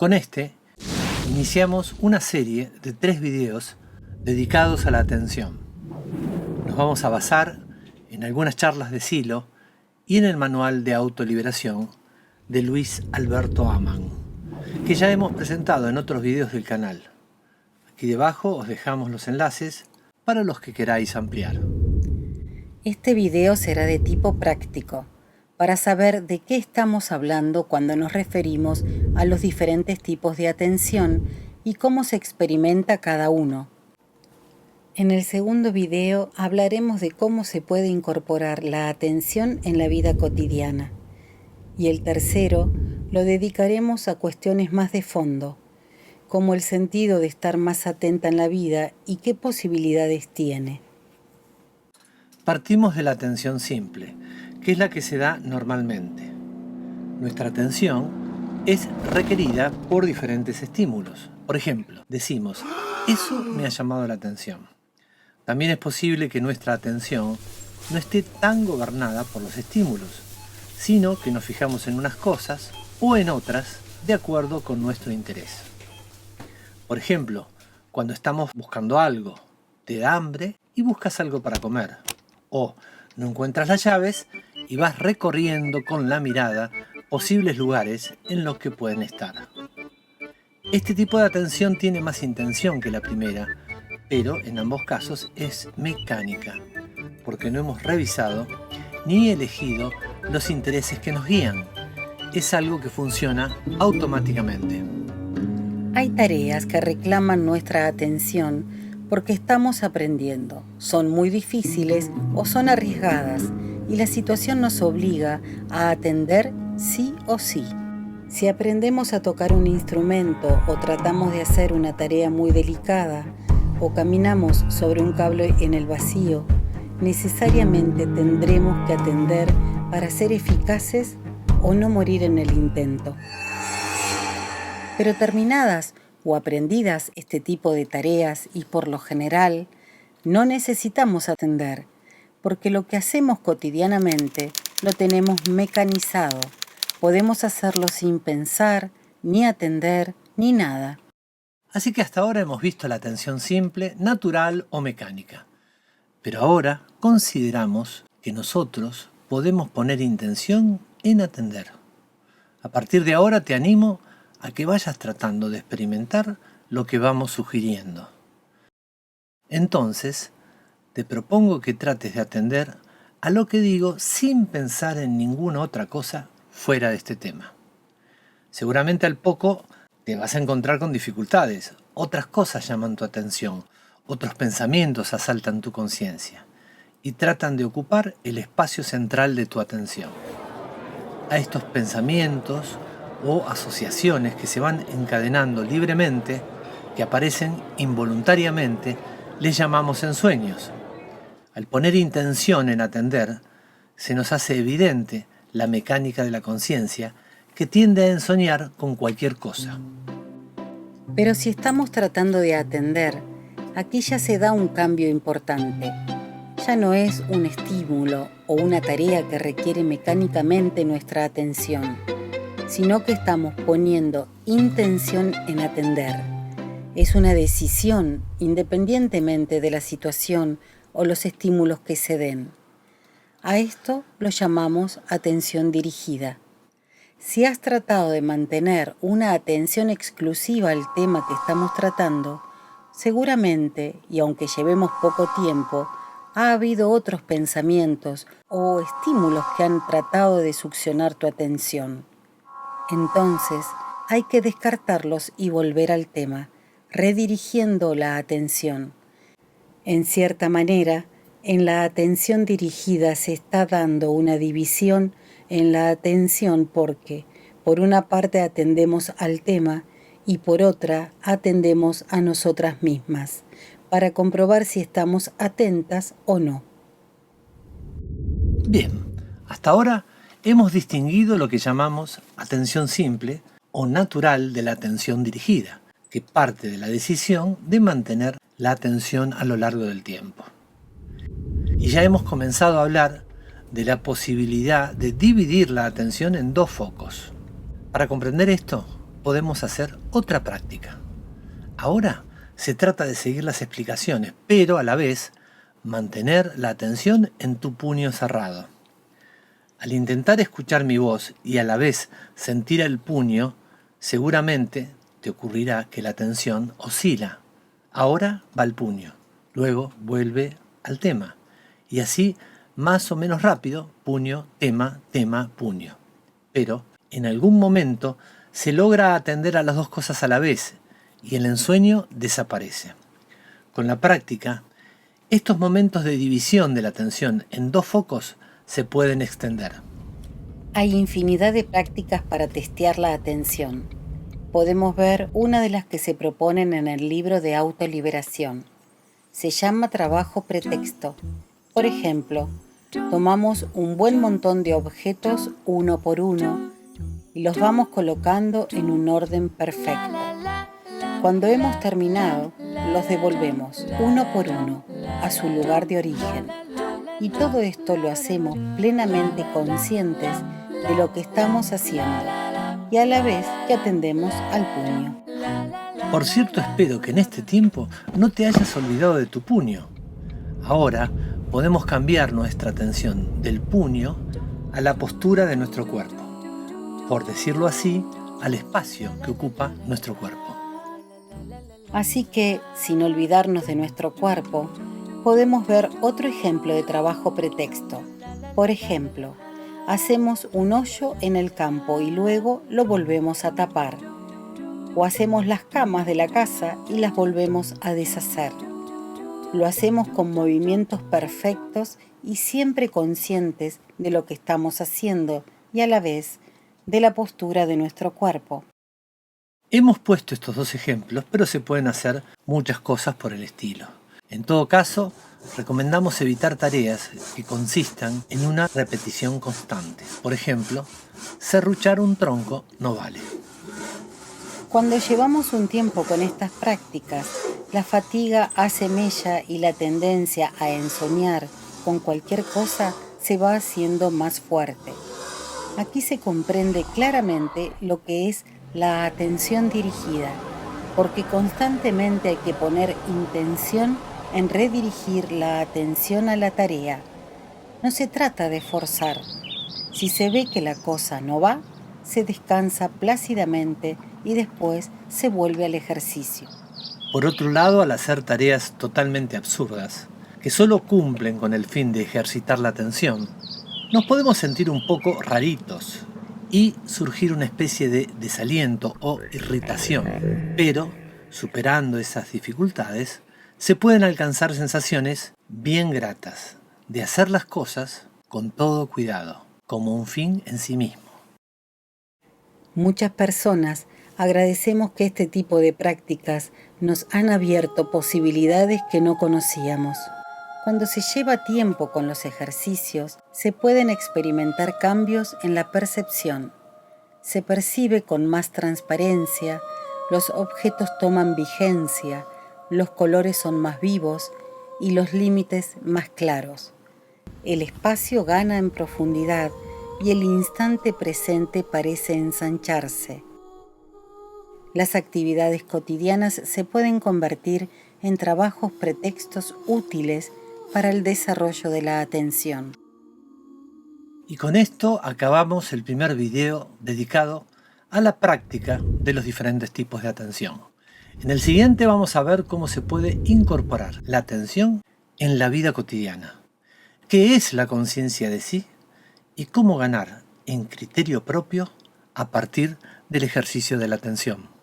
Con este, iniciamos una serie de 3 videos dedicados a la atención. Nos vamos a basar en algunas charlas de Silo y en el manual de autoliberación de Luis Alberto Amann, que ya hemos presentado en otros videos del canal. Aquí debajo os dejamos los enlaces para los que queráis ampliar. Este video será de tipo práctico, para saber de qué estamos hablando cuando nos referimos a los diferentes tipos de atención y cómo se experimenta cada uno. En el segundo video hablaremos de cómo se puede incorporar la atención en la vida cotidiana. Y el tercero lo dedicaremos a cuestiones más de fondo, como el sentido de estar más atenta en la vida y qué posibilidades tiene. Partimos de la atención simple, que es la que se da normalmente. Nuestra atención es requerida por diferentes estímulos. Por ejemplo, decimos, eso me ha llamado la atención. También es posible que nuestra atención no esté tan gobernada por los estímulos, sino que nos fijamos en unas cosas o en otras de acuerdo con nuestro interés. Por ejemplo, cuando estamos buscando algo, te da hambre y buscas algo para comer. O no encuentras las llaves y vas recorriendo con la mirada posibles lugares en los que pueden estar. Este tipo de atención tiene más intención que la primera, pero en ambos casos es mecánica, porque no hemos revisado ni elegido los intereses que nos guían. Es algo que funciona automáticamente. Hay tareas que reclaman nuestra atención porque estamos aprendiendo, son muy difíciles o son arriesgadas y la situación nos obliga a atender sí o sí. Si aprendemos a tocar un instrumento o tratamos de hacer una tarea muy delicada o caminamos sobre un cable en el vacío, necesariamente tendremos que atender para ser eficaces o no morir en el intento. Pero terminadas o aprendidas este tipo de tareas y por lo general, no necesitamos atender, porque lo que hacemos cotidianamente lo tenemos mecanizado. Podemos hacerlo sin pensar, ni atender, ni nada. Así que hasta ahora hemos visto la atención simple, natural o mecánica. Pero ahora consideramos que nosotros podemos poner intención en atender. A partir de ahora te animo a que vayas tratando de experimentar lo que vamos sugiriendo. Entonces, te propongo que trates de atender a lo que digo sin pensar en ninguna otra cosa fuera de este tema. Seguramente al poco te vas a encontrar con dificultades, otras cosas llaman tu atención, otros pensamientos asaltan tu conciencia y tratan de ocupar el espacio central de tu atención. A estos pensamientos o asociaciones que se van encadenando libremente, que aparecen involuntariamente, les llamamos ensueños. Al poner intención en atender, se nos hace evidente la mecánica de la conciencia que tiende a ensoñar con cualquier cosa. Pero si estamos tratando de atender, aquí ya se da un cambio importante. Ya no es un estímulo o una tarea que requiere mecánicamente nuestra atención, sino que estamos poniendo intención en atender. Es una decisión independientemente de la situación o los estímulos que se den. A esto lo llamamos atención dirigida. Si has tratado de mantener una atención exclusiva al tema que estamos tratando, seguramente, y aunque llevemos poco tiempo, ha habido otros pensamientos o estímulos que han tratado de succionar tu atención. Entonces, hay que descartarlos y volver al tema, redirigiendo la atención. En cierta manera, en la atención dirigida se está dando una división en la atención porque, por una parte, atendemos al tema y por otra, atendemos a nosotras mismas, para comprobar si estamos atentas o no. Bien, hasta ahora hemos distinguido lo que llamamos atención simple o natural de la atención dirigida, que parte de la decisión de mantener la atención a lo largo del tiempo. Y ya hemos comenzado a hablar de la posibilidad de dividir la atención en 2 focos. Para comprender esto, podemos hacer otra práctica. Ahora se trata de seguir las explicaciones, pero a la vez mantener la atención en tu puño cerrado. Al intentar escuchar mi voz y a la vez sentir el puño, seguramente te ocurrirá que la atención oscila. Ahora va el puño, luego vuelve al tema. Y así, más o menos rápido, puño, tema, tema, puño. Pero, en algún momento, se logra atender a las dos cosas a la vez y el ensueño desaparece. Con la práctica, estos momentos de división de la atención en dos focos se pueden extender. Hay infinidad de prácticas para testear la atención. Podemos ver una de las que se proponen en el libro de autoliberación. Se llama trabajo pretexto. Por ejemplo, tomamos un buen montón de objetos uno por uno y los vamos colocando en un orden perfecto. Cuando hemos terminado, los devolvemos uno por uno a su lugar de origen. Y todo esto lo hacemos plenamente conscientes de lo que estamos haciendo y a la vez que atendemos al puño. Por cierto, espero que en este tiempo no te hayas olvidado de tu puño. Ahora podemos cambiar nuestra atención del puño a la postura de nuestro cuerpo, por decirlo así, al espacio que ocupa nuestro cuerpo. Así que, sin olvidarnos de nuestro cuerpo, podemos ver otro ejemplo de trabajo pretexto. Por ejemplo, hacemos un hoyo en el campo y luego lo volvemos a tapar. O hacemos las camas de la casa y las volvemos a deshacer. Lo hacemos con movimientos perfectos y siempre conscientes de lo que estamos haciendo y a la vez de la postura de nuestro cuerpo. Hemos puesto estos dos ejemplos, pero se pueden hacer muchas cosas por el estilo. En todo caso, recomendamos evitar tareas que consistan en una repetición constante. Por ejemplo, serruchar un tronco no vale. Cuando llevamos un tiempo con estas prácticas, la fatiga hace mella y la tendencia a ensoñar con cualquier cosa se va haciendo más fuerte. Aquí se comprende claramente lo que es la atención dirigida, porque constantemente hay que poner intención en redirigir la atención a la tarea. No se trata de forzar. Si se ve que la cosa no va, se descansa plácidamente y después se vuelve al ejercicio. Por otro lado, al hacer tareas totalmente absurdas, que solo cumplen con el fin de ejercitar la atención, nos podemos sentir un poco raritos y surgir una especie de desaliento o irritación. Pero, superando esas dificultades, se pueden alcanzar sensaciones bien gratas de hacer las cosas con todo cuidado, como un fin en sí mismo. Muchas personas agradecemos que este tipo de prácticas nos han abierto posibilidades que no conocíamos. Cuando se lleva tiempo con los ejercicios, se pueden experimentar cambios en la percepción. Se percibe con más transparencia, los objetos toman vigencia, los colores son más vivos y los límites más claros. El espacio gana en profundidad y el instante presente parece ensancharse. Las actividades cotidianas se pueden convertir en trabajos pretextos útiles para el desarrollo de la atención. Y con esto acabamos el primer video dedicado a la práctica de los diferentes tipos de atención. En el siguiente vamos a ver cómo se puede incorporar la atención en la vida cotidiana, qué es la conciencia de sí y cómo ganar en criterio propio a partir del ejercicio de la atención.